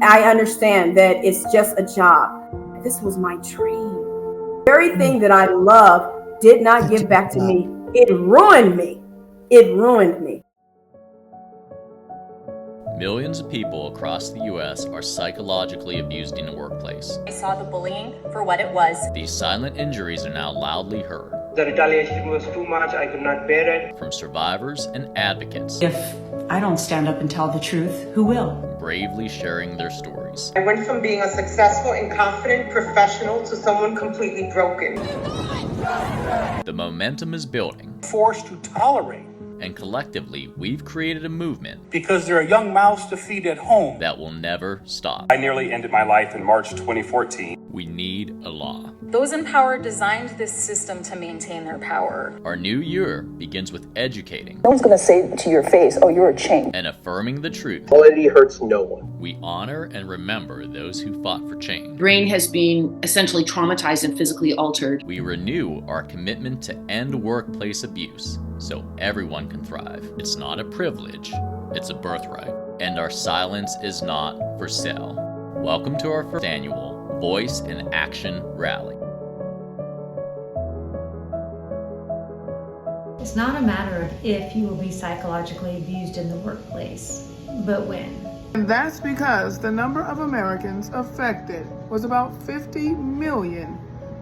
I understand that it's just a job. This was my dream. The very thing that I love did not give back to me. It ruined me. It ruined me. Millions of people across the U.S. are psychologically abused in the workplace. I saw the bullying for what it was. These silent injuries are now loudly heard. The retaliation was too much, I could not bear it. From survivors and advocates. If I don't stand up and tell the truth, who will? Bravely sharing their stories. I went from being a successful and confident professional to someone completely broken. The momentum is building. Forced to tolerate. And collectively, we've created a movement. Because there are young mouths to feed at home. That will never stop. I nearly ended my life in March 2014. We need a law. Those in power designed this system to maintain their power. Our new year begins with educating. No one's going to say to your face, oh, you're a change. And affirming the truth. Equality hurts no one. We honor and remember those who fought for change. Brain has been essentially traumatized and physically altered. We renew our commitment to end workplace abuse so everyone can thrive. It's not a privilege, it's a birthright. And our silence is not for sale. Welcome to our first annual Voice and Action Rally. It's not a matter of if you will be psychologically abused in the workplace, but when. And that's because the number of Americans affected was about 50 million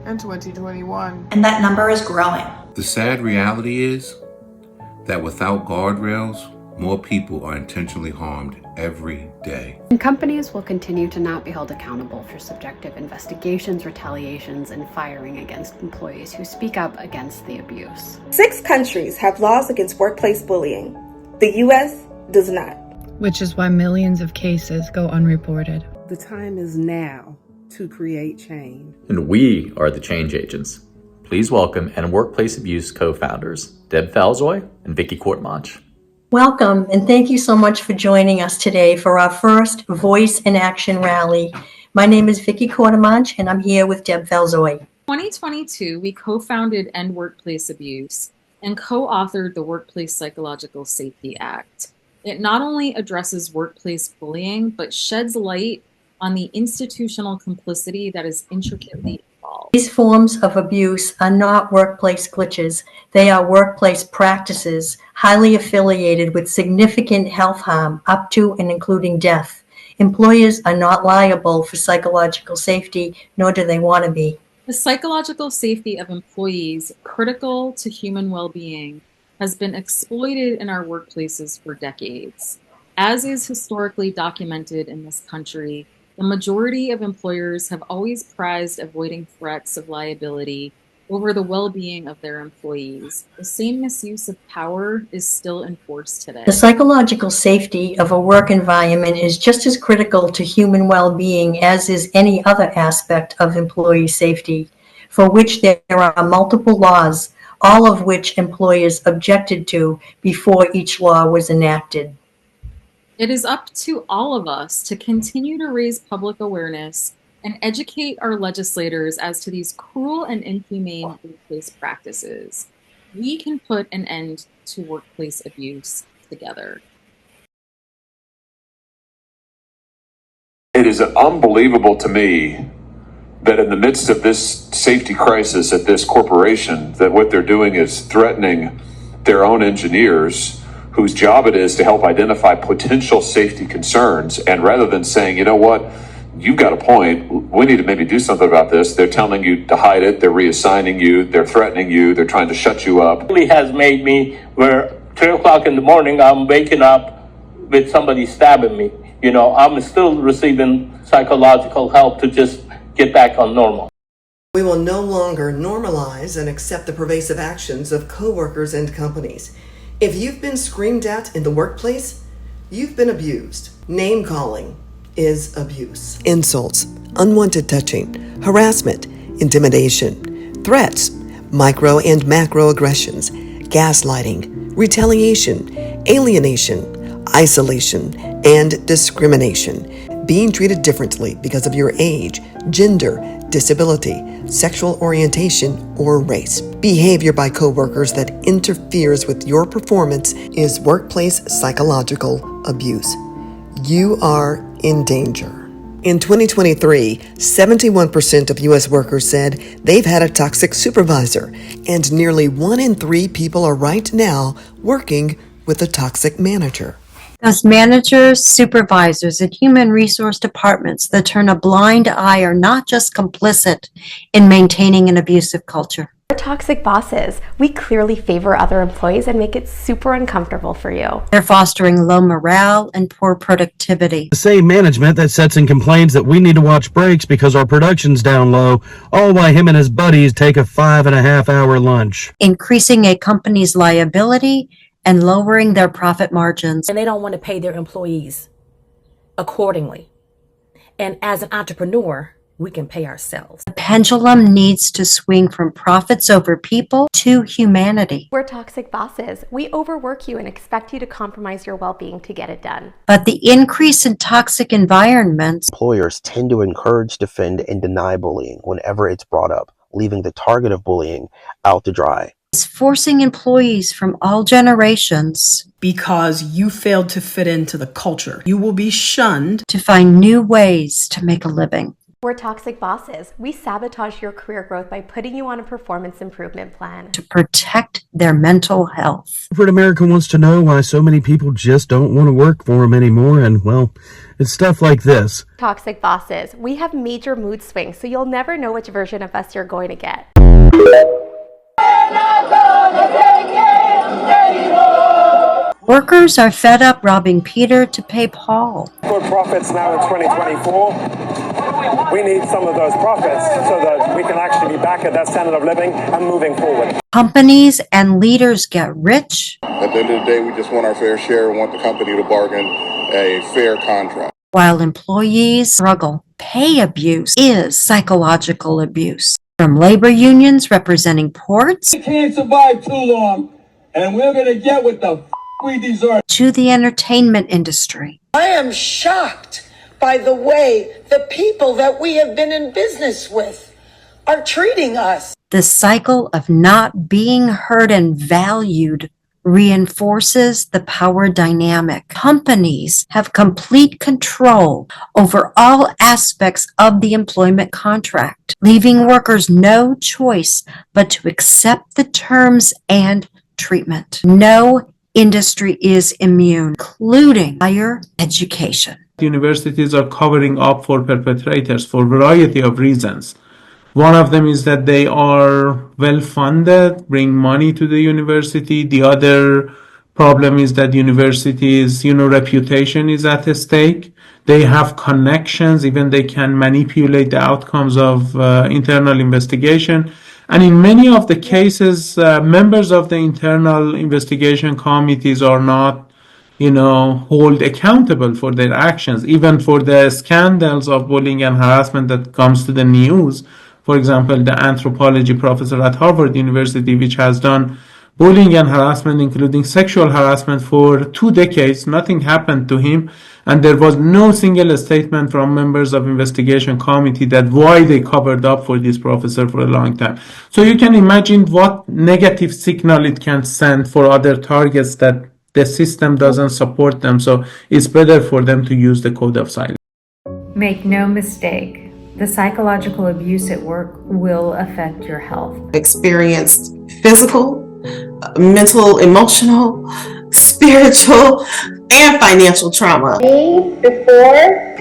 in 2021. And that number is growing. The sad reality is that without guardrails, more people are intentionally harmed every day. And companies will continue to not be held accountable for subjective investigations, retaliations, and firing against employees who speak up against the abuse. 6 countries have laws against workplace bullying. The U.S. does not. Which is why millions of cases go unreported. The time is now to create change. And we are the change agents. Please welcome End Workplace Abuse co-founders, Deb Falzoy and Vicki Courtemanche. Welcome, and thank you so much for joining us today for our first Voice in Action Rally. My name is Vicki Courtemanche, and I'm here with Deb Falzoy. 2022, we co-founded End Workplace Abuse and co-authored the Workplace Psychological Safety Act. It not only addresses workplace bullying, but sheds light on the institutional complicity that is intricately involved. These forms of abuse are not workplace glitches. They are workplace practices highly affiliated with significant health harm up to and including death. Employers are not liable for psychological safety, nor do they want to be. The psychological safety of employees, critical to human well-being, has been exploited in our workplaces for decades. As is historically documented in this country, the majority of employers have always prized avoiding threats of liability over the well-being of their employees. The same misuse of power is still enforced today. The psychological safety of a work environment is just as critical to human well-being as is any other aspect of employee safety, for which there are multiple laws, all of which employers objected to before each law was enacted. It is up to all of us to continue to raise public awareness and educate our legislators as to these cruel and inhumane workplace practices. We can put an end to workplace abuse together. It is unbelievable to me that in the midst of this safety crisis at this corporation, that what they're doing is threatening their own engineers, whose job it is to help identify potential safety concerns. And rather than saying, you know what, you've got a point, we need to maybe do something about this, they're telling you to hide it, they're reassigning you, they're threatening you, they're trying to shut you up. It really has made me where 3 o'clock in the morning, I'm waking up with somebody stabbing me. You know, I'm still receiving psychological help to just get back on normal. We will no longer normalize and accept the pervasive actions of coworkers and companies. If you've been screamed at in the workplace, you've been abused. Name calling is abuse. Insults, unwanted touching, harassment, intimidation, threats, micro and macro aggressions, gaslighting, retaliation, alienation, isolation, and discrimination. Being treated differently because of your age, gender, disability, sexual orientation, or race. Behavior by coworkers that interferes with your performance is workplace psychological abuse. You are in danger. In 2023, 71% of U.S. workers said they've had a toxic supervisor, and nearly 1 in 3 people are right now working with a toxic manager. Those managers, supervisors, and human resource departments that turn a blind eye are not just complicit in maintaining an abusive culture. We're toxic bosses. We clearly favor other employees and make it super uncomfortable for you. They're fostering low morale and poor productivity. The same management that sits and complains that we need to watch breaks because our production's down low, all while him and his buddies take a 5.5-hour lunch. Increasing a company's liability and lowering their profit margins. And they don't want to pay their employees accordingly. And as an entrepreneur, we can pay ourselves. The pendulum needs to swing from profits over people to humanity. We're toxic bosses. We overwork you and expect you to compromise your well-being to get it done. But the increase in toxic environments. Employers tend to encourage, defend, and deny bullying whenever it's brought up, leaving the target of bullying out to dry. Is forcing employees from all generations because you failed to fit into the culture. You will be shunned to find new ways to make a living. We're toxic bosses. We sabotage your career growth by putting you on a performance improvement plan. To protect their mental health. Corporate America wants to know why so many people just don't want to work for them anymore, and well, it's stuff like this. Toxic bosses. We have major mood swings, so you'll never know which version of us you're going to get. Workers are fed up robbing Peter to pay Paul. Good profits now in 2024. We need some of those profits so that we can actually be back at that standard of living and moving forward. Companies and leaders get rich. At the end of the day, we just want our fair share and want the company to bargain a fair contract. While employees struggle, pay abuse is psychological abuse. From labor unions representing ports. We can't survive too long, and we're going to get what the we deserve. To the entertainment industry. I am shocked by the way the people that we have been in business with are treating us. The cycle of not being heard and valued reinforces the power dynamic. Companies have complete control over all aspects of the employment contract, leaving workers no choice but to accept the terms and treatment. No industry is immune, including higher education. Universities are covering up for perpetrators for a variety of reasons. One of them is that they are well funded, bring money to the university. The other problem is that universities, reputation is at stake. They have connections, even they can manipulate the outcomes of internal investigation. And in many of the cases, members of the internal investigation committees are not, hold accountable for their actions, even for the scandals of bullying and harassment that comes to the news. For example, the anthropology professor at Harvard University, which has done bullying and harassment, including sexual harassment, for 2 decades. Nothing happened to him, and there was no single statement from members of investigation committee that why they covered up for this professor for a long time. So you can imagine what negative signal it can send for other targets that the system doesn't support them. So it's better for them to use the code of silence. Make no mistake. The psychological abuse at work will affect your health. Experienced physical, mental, emotional, spiritual, and financial trauma. Me before,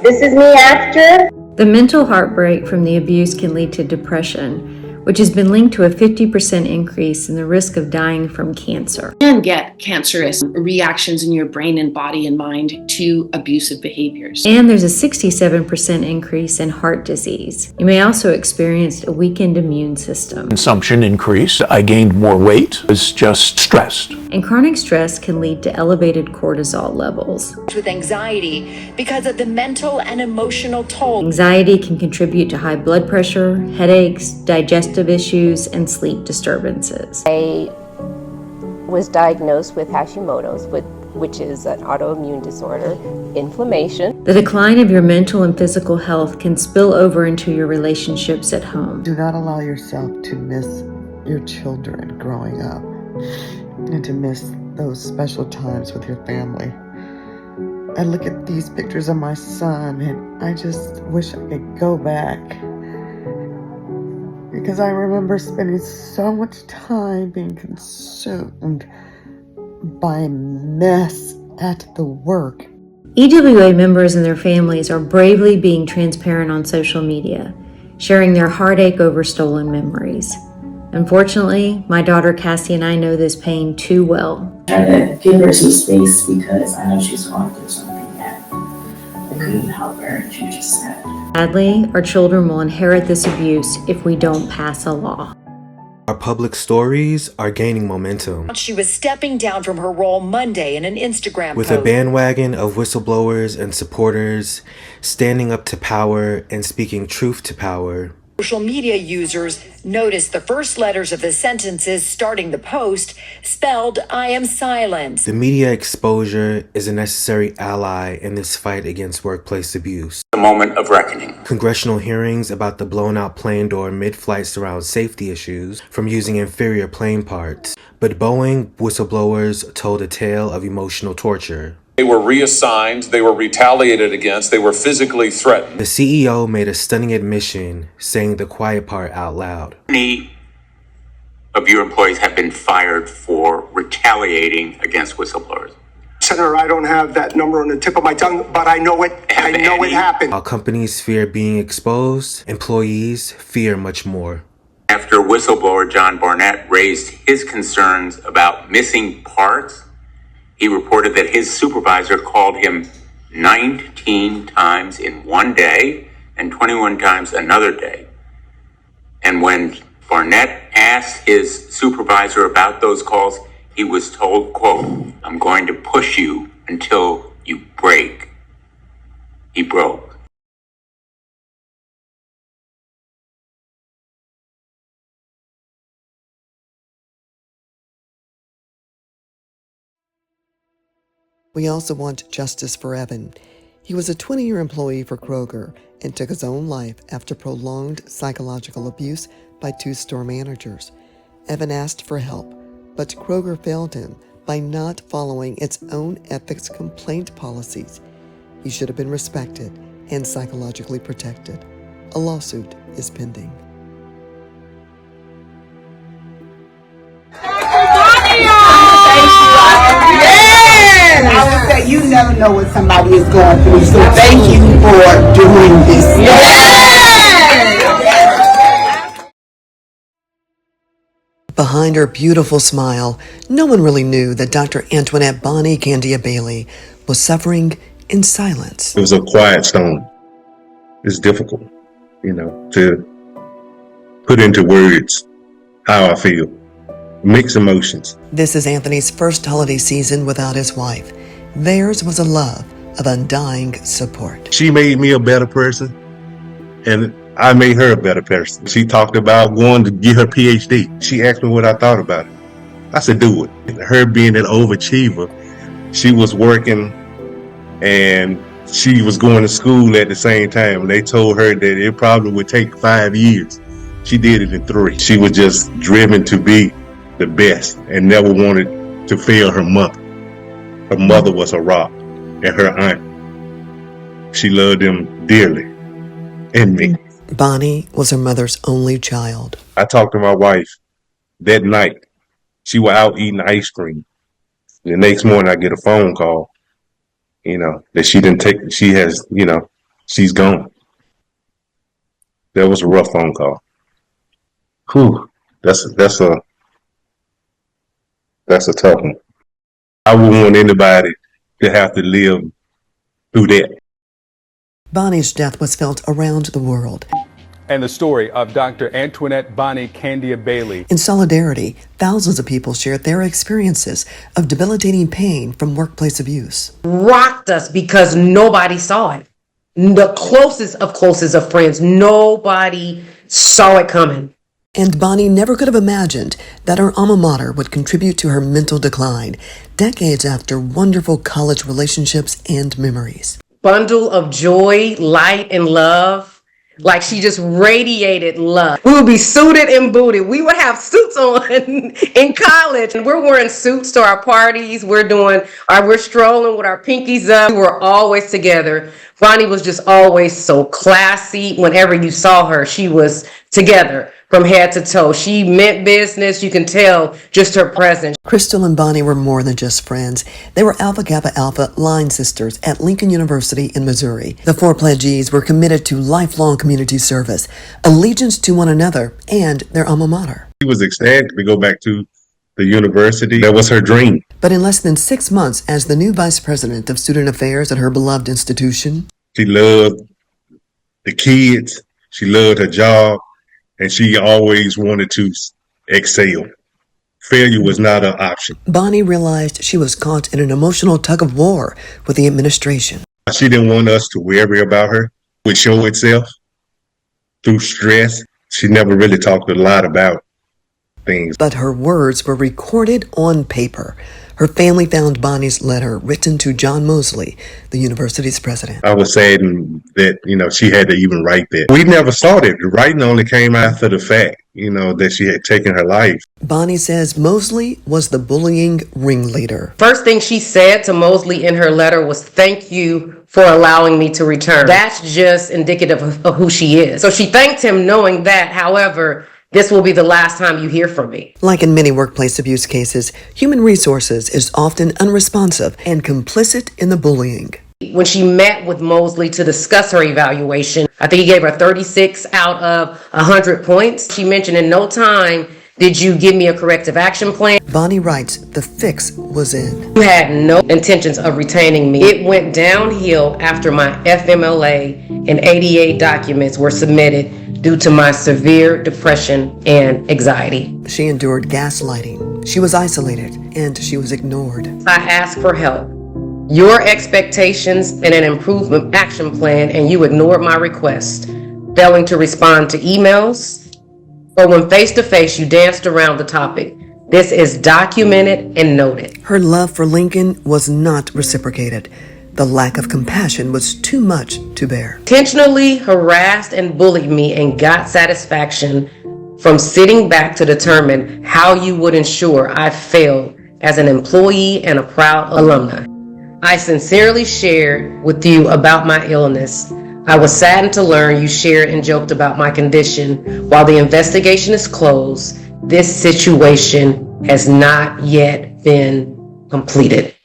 this is me after. The mental heartbreak from the abuse can lead to depression, which has been linked to a 50% increase in the risk of dying from cancer. You can get cancerous reactions in your brain and body and mind to abusive behaviors. And there's a 67% increase in heart disease. You may also experience a weakened immune system. Consumption increased. I gained more weight. I was just stressed. And chronic stress can lead to elevated cortisol levels. With anxiety because of the mental and emotional toll. Anxiety can contribute to high blood pressure, headaches, digestive issues, and sleep disturbances. I was diagnosed with Hashimoto's, which is an autoimmune disorder, inflammation. The decline of your mental and physical health can spill over into your relationships at home. Do not allow yourself to miss your children growing up and to miss those special times with your family. I look at these pictures of my son and I just wish I could go back. Because I remember spending so much time being consumed by mess at the work. EWA members and their families are bravely being transparent on social media, sharing their heartache over stolen memories. Unfortunately, my daughter Cassie and I know this pain too well. Try to give her some space because I know she's going through something that I couldn't help her. She was just sad. Sadly, our children will inherit this abuse if we don't pass a law. Our public stories are gaining momentum. She was stepping down from her role Monday in an Instagram with post. a bandwagon of whistleblowers and supporters standing up to power and speaking truth to power. Social media users noticed the first letters of the sentences starting the post spelled "I am silent." The media exposure is a necessary ally in this fight against workplace abuse. A moment of reckoning. Congressional hearings about the blown out plane door mid-flight surround safety issues from using inferior plane parts. But Boeing whistleblowers told a tale of emotional torture. They were reassigned, they were retaliated against, they were physically threatened. The CEO made a stunning admission, saying the quiet part out loud. Many of your employees have been fired for retaliating against whistleblowers. Senator, I don't have that number on the tip of my tongue, but I know it. I know it happened. While companies fear being exposed, employees fear much more. After whistleblower John Barnett raised his concerns about missing parts, he reported that his supervisor called him 19 times in one day and 21 times another day. And when Barnett asked his supervisor about those calls, he was told, quote, "I'm going to push you until you break." He broke. We also want justice for Evan. He was a 20-year employee for Kroger and took his own life after prolonged psychological abuse by two store managers. Evan asked for help, but Kroger failed him by not following its own ethics complaint policies. He should have been respected and psychologically protected. A lawsuit is pending. I would say you never know what somebody is going through, so thank you for doing this. Behind her beautiful smile, no one really knew that Dr. Antoinette Bonnie Candia Bailey was suffering in silence. It was a quiet storm. It's difficult, to put into words how I feel. Mixed emotions. This is Anthony's first holiday season without his wife. Theirs was a love of undying support. She made me a better person, and I made her a better person. She talked about going to get her PhD. She asked me what I thought about it. I said, do it. Her being an overachiever, she was working and she was going to school at the same time. And they told her that it probably would take 5 years. She did it in 3. She was just driven to be the best and never wanted to fail her mother. Her mother was a rock, and her aunt. She loved them dearly, and me. Bonnie was her mother's only child. I talked to my wife that night. She was out eating ice cream. The next morning I get a phone call, that she didn't take, she's gone. That was a rough phone call. Whew, that's a tough one. I wouldn't want anybody to have to live through that. Bonnie's death was felt around the world. And the story of Dr. Antoinette Bonnie Candia Bailey. In solidarity, thousands of people shared their experiences of debilitating pain from workplace abuse. Rocked us because nobody saw it. The closest of friends, nobody saw it coming. And Bonnie never could have imagined that her alma mater would contribute to her mental decline, decades after wonderful college relationships and memories. Bundle of joy, light, and love. Like she just radiated love. We would be suited and booted. We would have suits on in college, and we're wearing suits to our parties. We're strolling with our pinkies up. We were always together. Bonnie was just always so classy. Whenever you saw her, she was together from head to toe. She meant business. You can tell just her presence. Crystal and Bonnie were more than just friends. They were Alpha Kappa Alpha line sisters at Lincoln University in Missouri. The four pledgees were committed to lifelong community service, allegiance to one another, and their alma mater. She was ecstatic to go back to the university. That was her dream. But in less than 6 months as the new vice president of student affairs at her beloved institution, she loved the kids. She loved her job. And she always wanted to excel. Failure was not an option. Bonnie realized she was caught in an emotional tug of war with the administration. She didn't want us to worry about her. It would show itself through stress. She never really talked a lot about things. But her words were recorded on paper. Her family found Bonnie's letter written to John Moseley, the university's president. I was saddened that, she had to even write that. We never saw that. The writing only came after the fact, that she had taken her life. Bonnie says Moseley was the bullying ringleader. First thing she said to Moseley in her letter was, "Thank you for allowing me to return." That's just indicative of who she is. So she thanked him knowing that, however, this will be the last time you hear from me. Like in many workplace abuse cases, human resources is often unresponsive and complicit in the bullying. When she met with Moseley to discuss her evaluation, I think he gave her 36 out of 100 points. She mentioned in no time did you give me a corrective action plan. Bonnie writes the fix was in. You had no intentions of retaining me. It went downhill after my FMLA and ADA documents were submitted due to my severe depression and anxiety. She endured gaslighting. She was isolated and she was ignored. I asked for help. Your expectations and an improvement action plan, and you ignored my request, failing to respond to emails, or when face-to-face you danced around the topic. This is documented and noted. Her love for Lincoln was not reciprocated. The lack of compassion was too much to bear. Intentionally harassed and bullied me and got satisfaction from sitting back to determine how you would ensure I failed as an employee and a proud alumni. I sincerely shared with you about my illness. I was saddened to learn you shared and joked about my condition. While the investigation is closed, this situation has not yet been completed.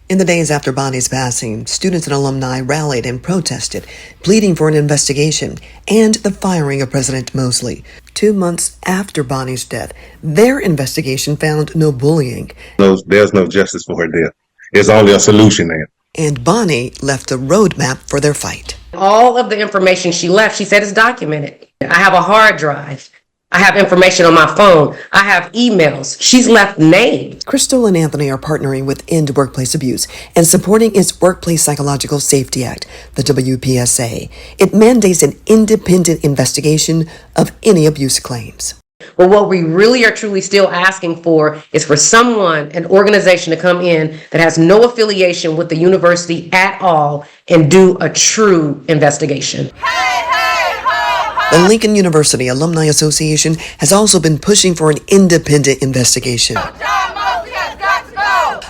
In the days after Bonnie's passing, students and alumni rallied and protested, pleading for an investigation and the firing of President Moseley. 2 months after Bonnie's death, their investigation found no bullying. There's no justice for her death. There's only a solution there. And Bonnie left a roadmap for their fight. All of the information she left, she said, is documented. I have a hard drive. I have information on my phone. I have emails. She's left names. Crystal and Anthony are partnering with End Workplace Abuse and supporting its Workplace Psychological Safety Act, the WPSA. It mandates an independent investigation of any abuse claims. But what we really are truly still asking for is for someone, an organization, to come in that has no affiliation with the university at all and do a true investigation. The Lincoln University Alumni Association has also been pushing for an independent investigation.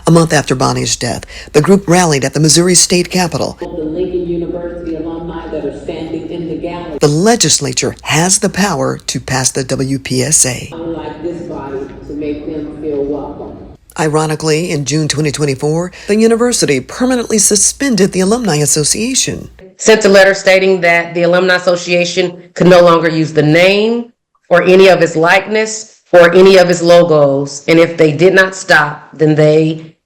A month after Bonnie's death, the group rallied at the Missouri State Capitol. The Lincoln University alumni that are standing in the gallery. The legislature has the power to pass the WPSA. Unlike this body, to make them feel welcome. Ironically, in June 2024, the university permanently suspended the Alumni Association. Sent a letter stating that the Alumni Association could no longer use the name or any of its likeness or any of its logos. And if they did not stop, then they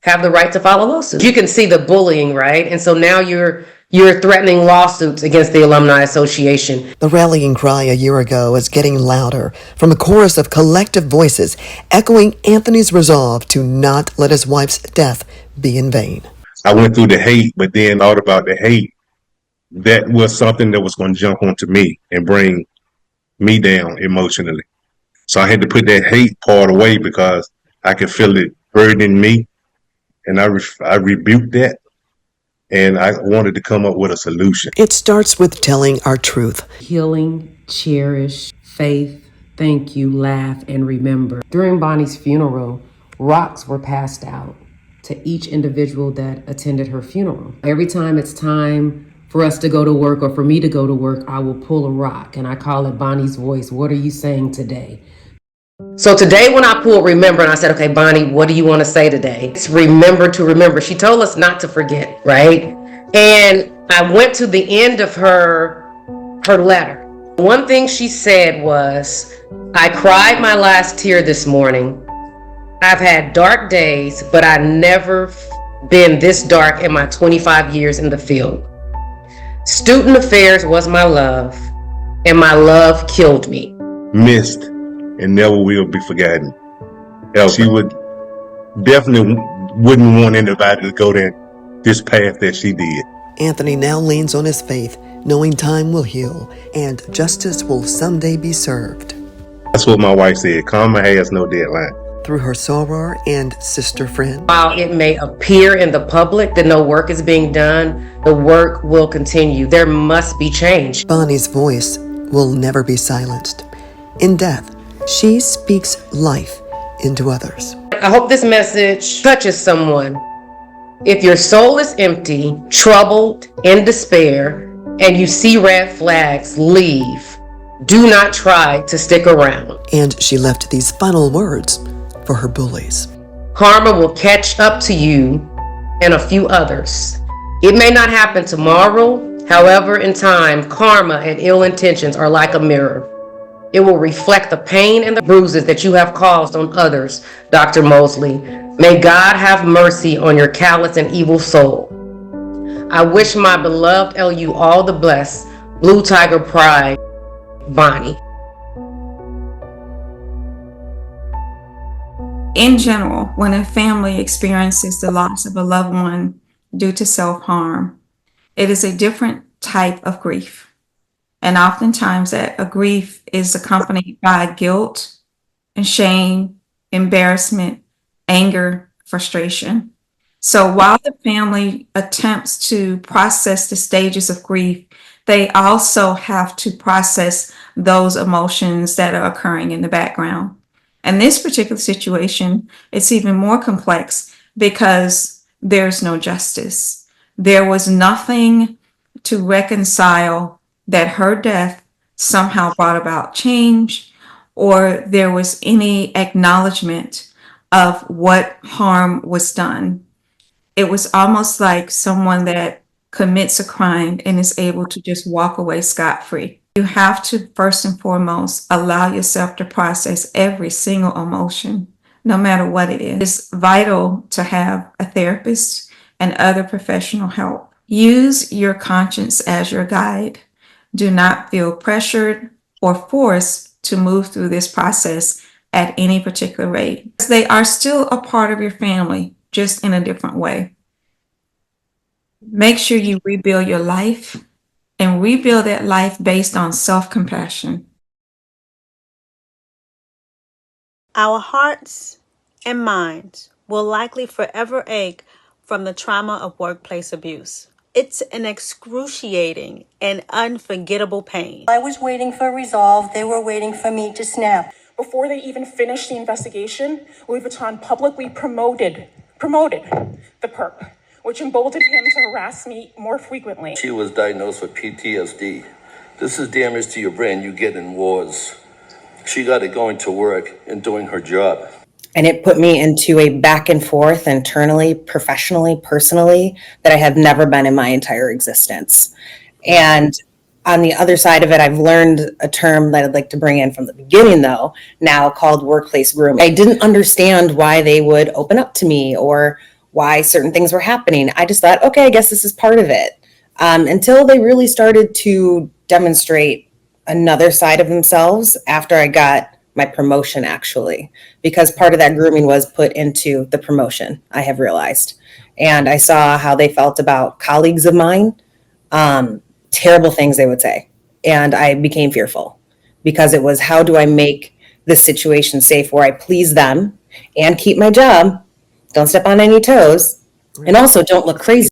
have the right to file a lawsuit. You can see the bullying, right? And so now you're threatening lawsuits against the Alumni Association. The rallying cry a year ago is getting louder from a chorus of collective voices echoing Anthony's resolve to not let his wife's death be in vain. I went through the hate, but then thought about the hate. That was something that was going to jump onto me and bring me down emotionally. So I had to put that hate part away because I could feel it burdening me. And I rebuked that and I wanted to come up with a solution. It starts with telling our truth. Healing, cherish, faith, thank you, laugh, and remember. During Bonnie's funeral, rocks were passed out to each individual that attended her funeral. Every time it's time for us to go to work or for me to go to work, I will pull a rock and I call it Bonnie's voice. What are you saying today? So today when I pulled remember and I said, okay, Bonnie, what do you want to say today? It's remember to remember. She told us not to forget, right? And I went to the end of her letter. One thing she said was, I cried my last tear this morning. I've had dark days, but I've never been this dark in my 25 years in the field. Student affairs was my love, and my love killed me. Missed and never will be forgotten. She would definitely wouldn't want anybody to go this path that she did. Anthony now leans on his faith, knowing time will heal and justice will someday be served. That's what my wife said. Karma has no deadline. Through her soror and sister friend. While it may appear in the public that no work is being done, the work will continue. There must be change. Bonnie's voice will never be silenced. In death, she speaks life into others. I hope this message touches someone. If your soul is empty, troubled, in despair, and you see red flags, leave. Do not try to stick around. And she left these final words for her bullies. Karma will catch up to you and a few others. It may not happen tomorrow. However, in time, karma and ill intentions are like a mirror. It will reflect the pain and the bruises that you have caused on others, Dr. Moseley. May God have mercy on your callous and evil soul. I wish my beloved LU all the best. Blue Tiger Pride, Bonnie. In general, when a family experiences the loss of a loved one due to self-harm, it is a different type of grief. And oftentimes that a grief is accompanied by guilt and shame, embarrassment, anger, frustration. So while the family attempts to process the stages of grief, they also have to process those emotions that are occurring in the background. In this particular situation, it's even more complex because there's no justice. There was nothing to reconcile that her death somehow brought about change, or there was any acknowledgement of what harm was done. It was almost like someone that commits a crime and is able to just walk away scot-free. You have to first and foremost allow yourself to process every single emotion, no matter what it is. It's vital to have a therapist and other professional help. Use your conscience as your guide. Do not feel pressured or forced to move through this process at any particular rate. They are still a part of your family, just in a different way. Make sure you rebuild your life and rebuild that life based on self-compassion. Our hearts and minds will likely forever ache from the trauma of workplace abuse. It's an excruciating and unforgettable pain. I was waiting for resolve. They were waiting for me to snap. Before they even finished the investigation, Louis Vuitton publicly promoted the perp, which emboldened him to harass me more frequently. She was diagnosed with PTSD. This is damage to your brain you get in wars. She got it going to work and doing her job. And it put me into a back and forth internally, professionally, personally, that I have never been in my entire existence. And on the other side of it, I've learned a term that I'd like to bring in from the beginning, though, now called workplace grooming. I didn't understand why they would open up to me or why certain things were happening. I just thought, okay, I guess this is part of it. Until they really started to demonstrate another side of themselves after I got my promotion, actually, because part of that grooming was put into the promotion, I have realized. And I saw how they felt about colleagues of mine, terrible things they would say. And I became fearful because it was, how do I make this situation safe where I please them and keep my job, don't step on any toes, and also don't look crazy.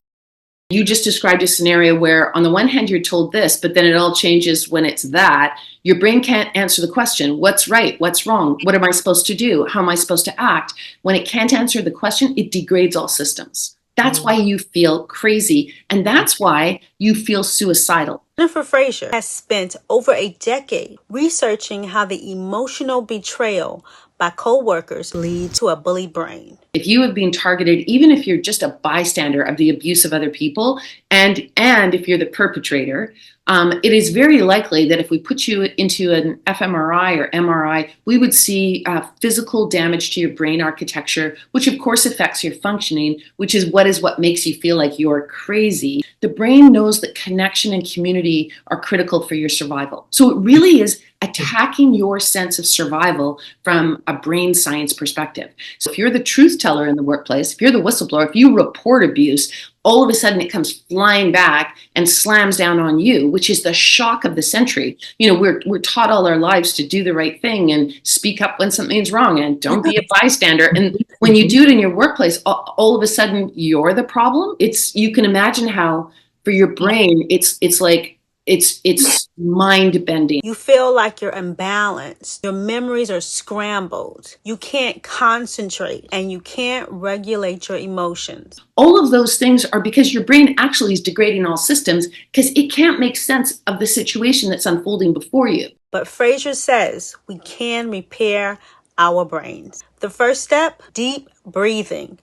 You just described a scenario where on the one hand you're told this, but then it all changes when it's that. Your brain can't answer the question, what's right, what's wrong, what am I supposed to do, how am I supposed to act? When it can't answer the question, it degrades all systems. That's why you feel crazy, and that's why you feel suicidal. Jennifer Frazier has spent over a decade researching how the emotional betrayal by coworkers leads to a bully brain. If you have been targeted, even if you're just a bystander of the abuse of other people, and if you're the perpetrator, it is very likely that if we put you into an fMRI or MRI, we would see physical damage to your brain architecture, which of course affects your functioning, which is what makes you feel like you're crazy. The brain knows that connection and community are critical for your survival. So it really is attacking your sense of survival from a brain science perspective. So if you're the truth teller in the workplace, if you're the whistleblower, if you report abuse, all of a sudden it comes flying back and slams down on you, which is the shock of the century. You know, we're taught all our lives to do the right thing and speak up when something's wrong and don't be a bystander. And when you do it in your workplace, all of a sudden you're the problem. You can imagine how for your brain, it's like, it's mind bending. You feel like you're imbalanced. Your memories are scrambled. You can't concentrate and you can't regulate your emotions. All of those things are because your brain actually is degrading all systems because it can't make sense of the situation that's unfolding before you. But Frazier says we can repair our brains. The first step, deep breathing,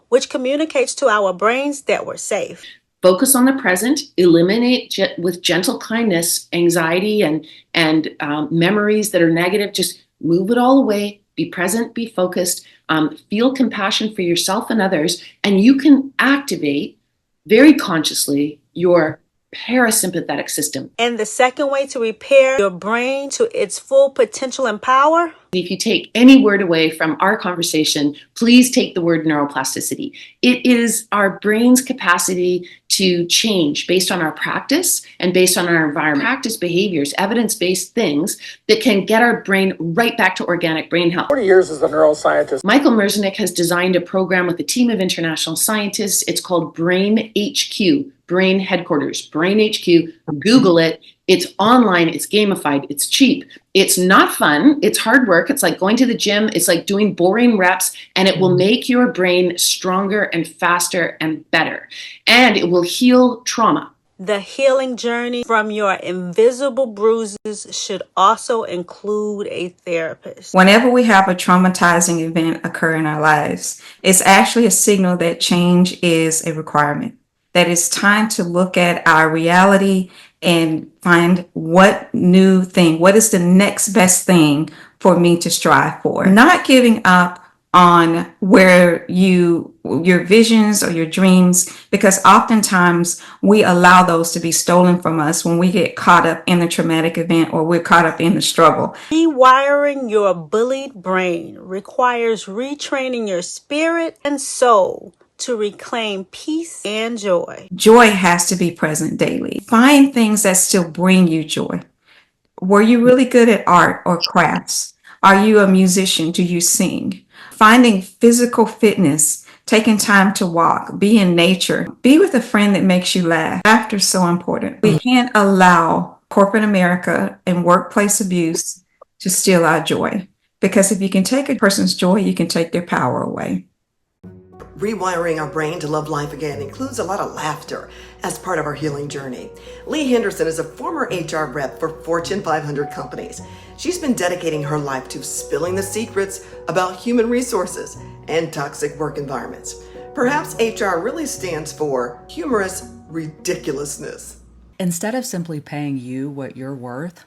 which communicates to our brains that we're safe. Focus on the present, eliminate with gentle kindness, anxiety and memories that are negative. Just move it all away, be present, be focused, feel compassion for yourself and others, and you can activate very consciously your parasympathetic system. And the second way to repair your brain to its full potential and power? If you take any word away from our conversation, please take the word neuroplasticity. It is our brain's capacity to change based on our practice and based on our environment. Practice behaviors, evidence-based things that can get our brain right back to organic brain health. 40 years as a neuroscientist. Michael Merzenich has designed a program with a team of international scientists. It's called Brain HQ, Brain Headquarters, Brain HQ. Google it. It's online, it's gamified, it's cheap. It's not fun, it's hard work, it's like going to the gym, it's like doing boring reps, and it will make your brain stronger and faster and better. And it will heal trauma. The healing journey from your invisible bruises should also include a therapist. Whenever we have a traumatizing event occur in our lives, it's actually a signal that change is a requirement. That it's time to look at our reality and find what is the next best thing for me to strive for. Not giving up on your visions or your dreams, because oftentimes we allow those to be stolen from us when we get caught up in the traumatic event or we're caught up in the struggle. Rewiring your bullied brain requires retraining your spirit and soul to reclaim peace and joy. Joy has to be present daily. Find things that still bring you joy. Were you really good at art or crafts? Are you a musician? Do you sing? Finding physical fitness, taking time to walk, be in nature, be with a friend that makes you laugh. Laughter is so important. We can't allow corporate America and workplace abuse to steal our joy. Because if you can take a person's joy, you can take their power away. Rewiring our brain to love life again includes a lot of laughter as part of our healing journey. Lee Henderson is a former HR rep for Fortune 500 companies. She's been dedicating her life to spilling the secrets about human resources and toxic work environments. Perhaps HR really stands for humorous ridiculousness. Instead of simply paying you what you're worth,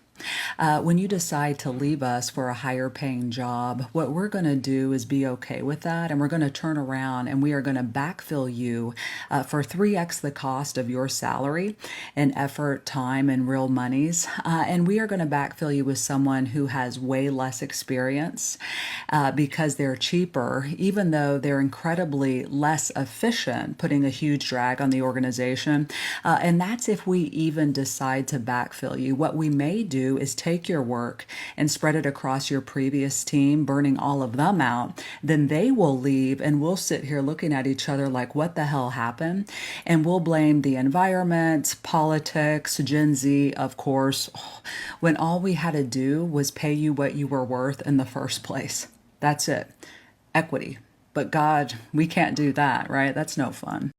when you decide to leave us for a higher paying job, what we're going to do is be okay with that, and we're going to turn around and we are going to backfill you for 3x the cost of your salary in effort, time, and real monies. And we are going to backfill you with someone who has way less experience because they're cheaper, even though they're incredibly less efficient, putting a huge drag on the organization. And that's if we even decide to backfill you. What we may do do is take your work and spread it across your previous team, burning all of them out, then they will leave and we'll sit here looking at each other like, what the hell happened? And we'll blame the environment, politics, Gen Z, of course, when all we had to do was pay you what you were worth in the first place. That's it. Equity. But God, we can't do that, right? That's no fun.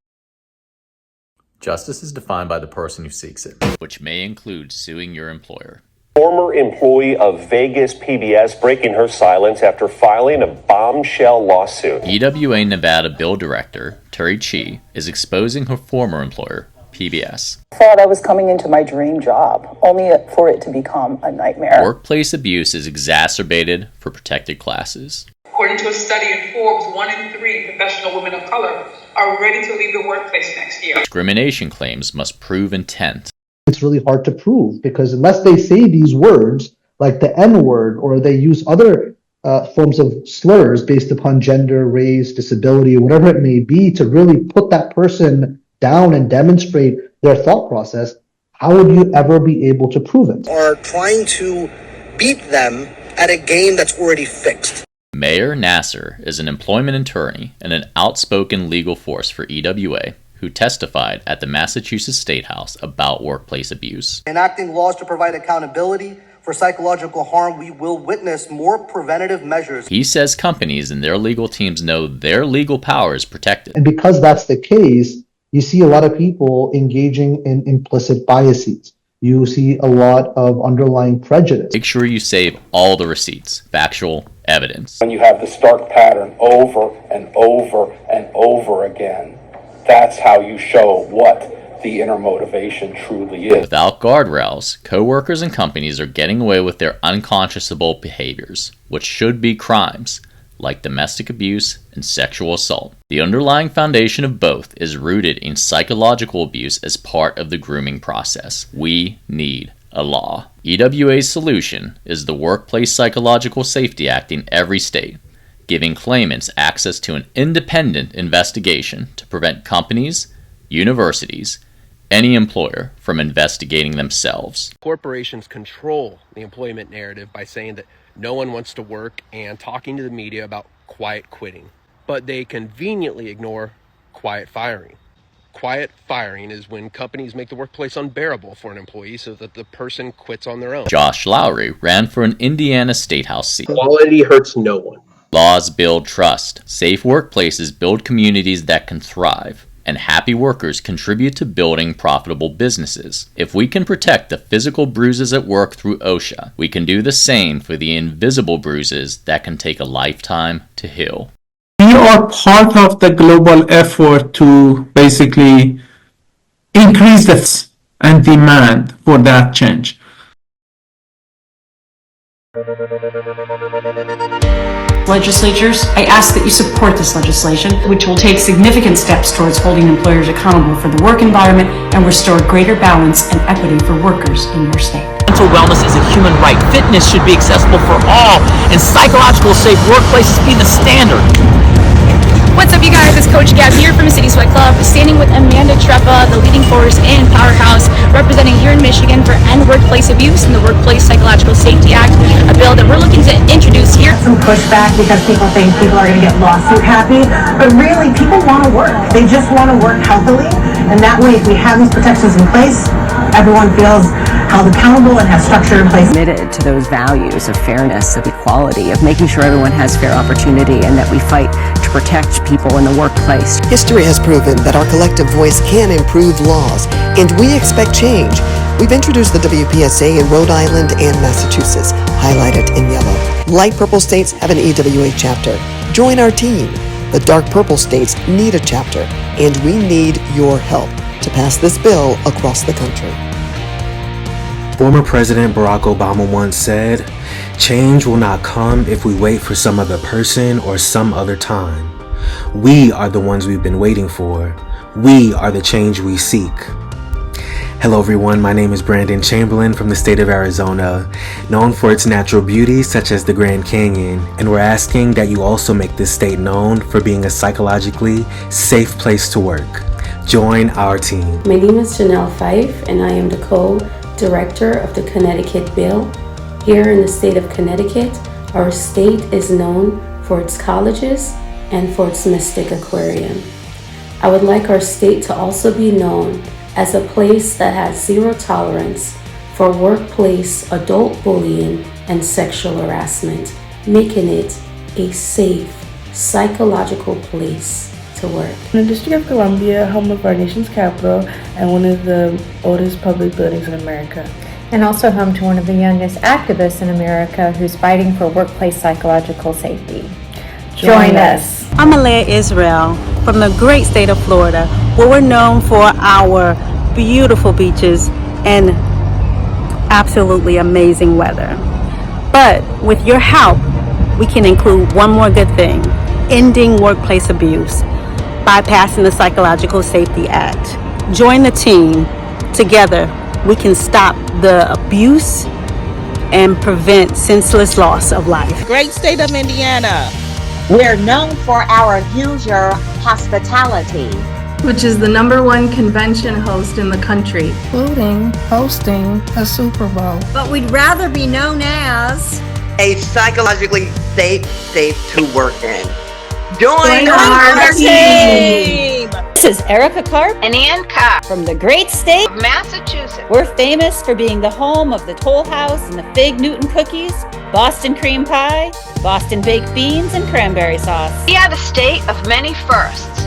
Justice is defined by the person who seeks it, which may include suing your employer. Former employee of Vegas PBS breaking her silence after filing a bombshell lawsuit. EWA Nevada Bill Director Terry Chi is exposing her former employer, PBS. I thought I was coming into my dream job, only for it to become a nightmare. Workplace abuse is exacerbated for protected classes. According to a study in Forbes, 1 in 3 professional women of color are ready to leave the workplace next year. Discrimination claims must prove intent. It's really hard to prove because unless they say these words, like the N-word, or they use other forms of slurs based upon gender, race, disability, or whatever it may be, to really put that person down and demonstrate their thought process, how would you ever be able to prove it? Are trying to beat them at a game that's already fixed. Mayor Nasser is an employment attorney and an outspoken legal force for EWA who testified at the Massachusetts State House about workplace abuse. Enacting laws to provide accountability for psychological harm, we will witness more preventative measures. He says companies and their legal teams know their legal power is protected. And because that's the case, you see a lot of people engaging in implicit biases. You see a lot of underlying prejudice. Make sure you save all the receipts, factual evidence. When you have the stark pattern over and over and over again, that's how you show what the inner motivation truly is. Without guardrails, coworkers and companies are getting away with their unconscionable behaviors, which should be crimes, like domestic abuse and sexual assault. The underlying foundation of both is rooted in psychological abuse as part of the grooming process. We need a law. EWA's solution is the Workplace Psychological Safety Act in every state, giving claimants access to an independent investigation to prevent companies, universities, any employer from investigating themselves. Corporations control the employment narrative by saying that no one wants to work and talking to the media about quiet quitting, but they conveniently ignore quiet firing. Quiet firing is when companies make the workplace unbearable for an employee so that the person quits on their own. Josh Lowry ran for an Indiana State House seat. Quality hurts no one. Laws build trust. Safe workplaces build communities that can thrive. And happy workers contribute to building profitable businesses. If we can protect the physical bruises at work through OSHA, we can do the same for the invisible bruises that can take a lifetime to heal. We are part of the global effort to basically increase the and demand for that change. Legislatures, I ask that you support this legislation, which will take significant steps towards holding employers accountable for the work environment and restore greater balance and equity for workers in your state. Mental wellness is a human right. Fitness should be accessible for all, and psychological safe workplaces be the standard. What's up, you guys? It's Coach Gab here from City Sweat Club, standing with Amanda Treppa, the leading force and powerhouse, representing here in Michigan for End Workplace Abuse and the Workplace Psychological Safety Act, a bill that we're looking to introduce here. Some pushback because people think people are going to get lawsuit happy, but really people want to work. They just want to work healthily, and that way if we have these protections in place, everyone feels held accountable and has structure in place. Committed to those values of fairness, of equality, of making sure everyone has fair opportunity, and that we fight to protect people in the workplace. History has proven that our collective voice can improve laws, and we expect change. We've introduced the WPSA in Rhode Island and Massachusetts, highlighted in yellow. Light purple states have an EWA chapter. Join our team. The dark purple states need a chapter, and we need your help to pass this bill across the country. Former President Barack Obama once said, "Change will not come if we wait for some other person or some other time. We are the ones we've been waiting for. We are the change we seek." Hello everyone, my name is Brandon Chamberlain from the state of Arizona, known for its natural beauty such as the Grand Canyon, and we're asking that you also make this state known for being a psychologically safe place to work. Join our team. My name is Janelle Fife, and I am the co-director director of the Connecticut Bill. Here in the state of Connecticut, our state is known for its colleges and for its Mystic Aquarium. I would like our state to also be known as a place that has zero tolerance for workplace adult bullying and sexual harassment, making it a safe, psychological place to work. In the District of Columbia, home of our nation's capital and one of the oldest public buildings in America. And also home to one of the youngest activists in America who's fighting for workplace psychological safety. Join us. I'm Alea Israel from the great state of Florida, where we're known for our beautiful beaches and absolutely amazing weather. But with your help, we can include one more good thing: ending workplace abuse by passing the Psychological Safety Act. Join the team. Together, we can stop the abuse and prevent senseless loss of life. Great state of Indiana. We're known for our Hoosier hospitality, which is the #1 convention host in the country, including hosting a Super Bowl. But we'd rather be known as a psychologically safe state to work in. Join our team! This is Erica Karp and Ann Cox from the great state of Massachusetts. We're famous for being the home of the Toll House and the Fig Newton cookies, Boston cream pie, Boston baked beans, and cranberry sauce. We are the state of many firsts.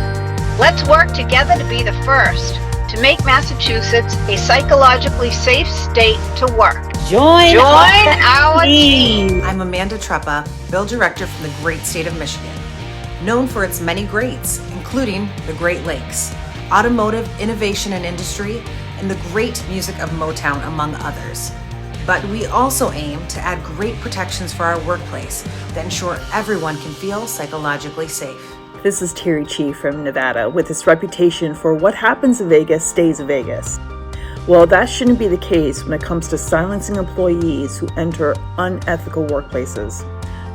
Let's work together to be the first to make Massachusetts a psychologically safe state to work. Join our team. I'm Amanda Treppa, Bill Director from the great state of Michigan, known for its many greats, including the Great Lakes, automotive, innovation and industry, and the great music of Motown, among others. But we also aim to add great protections for our workplace that ensure everyone can feel psychologically safe. This is Terry Chi from Nevada, with its reputation for what happens in Vegas stays in Vegas. Well, that shouldn't be the case when it comes to silencing employees who enter unethical workplaces.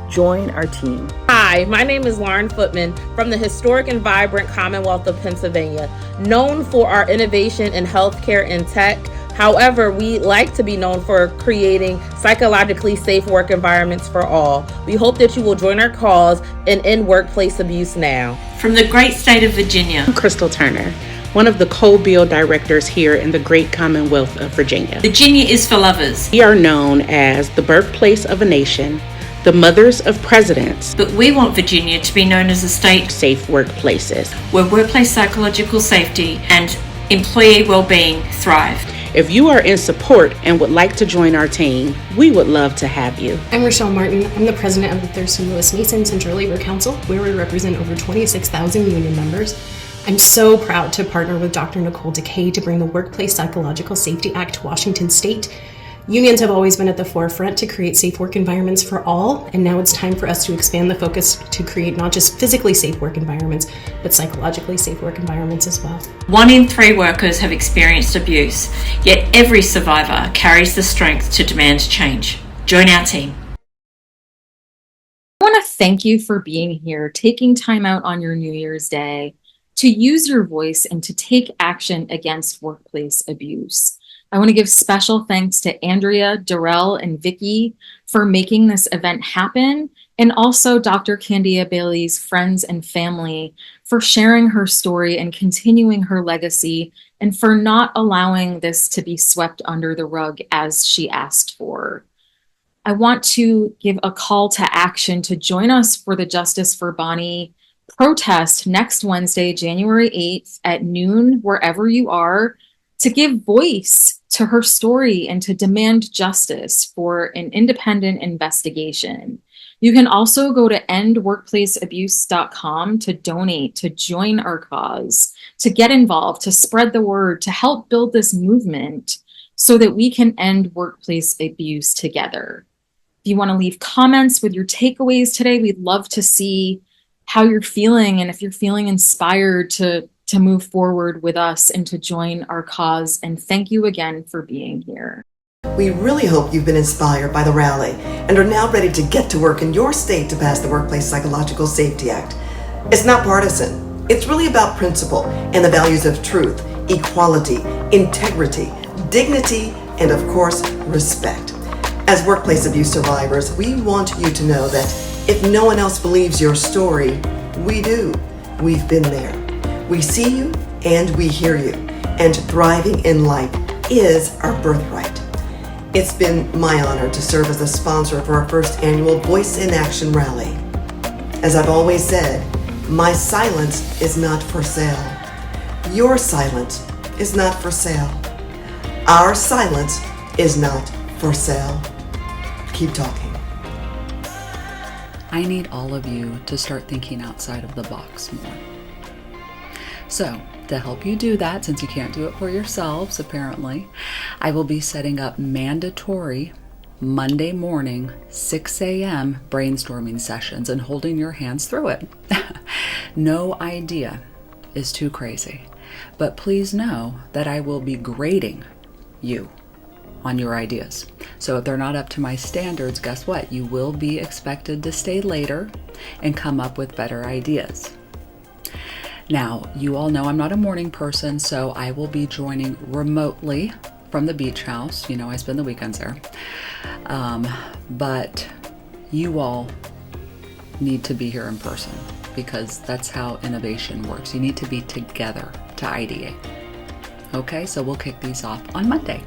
Join our team. Hi, my name is Lauren Footman from the historic and vibrant Commonwealth of Pennsylvania, known for our innovation in healthcare and tech. However, we like to be known for creating psychologically safe work environments for all. We hope that you will join our cause and end workplace abuse now. From the great state of Virginia, I'm Crystal Turner, one of the co-bill directors here in the great Commonwealth of Virginia. Virginia is for lovers. We are known as the birthplace of a nation, the mothers of presidents. But we want Virginia to be known as a state of safe workplaces, where workplace psychological safety and employee well-being thrive. If you are in support and would like to join our team, we would love to have you. I'm Rochelle Martin. I'm the president of the Thurston Lewis Mason Central Labor Council, where we represent over 26,000 union members. I'm so proud to partner with Dr. Nicole Decay to bring the Workplace Psychological Safety Act to Washington State. Unions have always been at the forefront to create safe work environments for all, and now it's time for us to expand the focus to create not just physically safe work environments, but psychologically safe work environments as well. 1 in 3 workers have experienced abuse, yet every survivor carries the strength to demand change. Join our team. I want to thank you for being here, taking time out on your New Year's Day to use your voice and to take action against workplace abuse. I want to give special thanks to Andrea, Darrell, and Vicky for making this event happen, and also Dr. Candia Bailey's friends and family for sharing her story and continuing her legacy, and for not allowing this to be swept under the rug as she asked for. I want to give a call to action to join us for the Justice for Bonnie protest next Wednesday, January 8th at noon, wherever you are, to give voice to her story and to demand justice for an independent investigation. You can also go to endworkplaceabuse.com to donate, to join our cause, to get involved, to spread the word, to help build this movement so that we can end workplace abuse together. If you want to leave comments with your takeaways today, we'd love to see how you're feeling and if you're feeling inspired to move forward with us and to join our cause. And thank you again for being here. We really hope you've been inspired by the rally and are now ready to get to work in your state to pass the Workplace Psychological Safety Act. It's not partisan. It's really about principle and the values of truth, equality, integrity, dignity, and of course, respect. As workplace abuse survivors, we want you to know that if no one else believes your story, we do. We've been there. We see you and we hear you. And thriving in life is our birthright. It's been my honor to serve as a sponsor for our first annual Voice in Action rally. As I've always said, my silence is not for sale. Your silence is not for sale. Our silence is not for sale. Keep talking. I need all of you to start thinking outside of the box more. So, to help you do that, since you can't do it for yourselves, apparently, I will be setting up mandatory Monday morning, 6 a.m. brainstorming sessions and holding your hands through it. No idea is too crazy, but please know that I will be grading you on your ideas. So if they're not up to my standards, guess what? You will be expected to stay later and come up with better ideas. Now, you all know I'm not a morning person, so I will be joining remotely from the beach house. You know, I spend the weekends there. But you all need to be here in person because that's how innovation works. You need to be together to ideate. Okay, so we'll kick these off on Monday.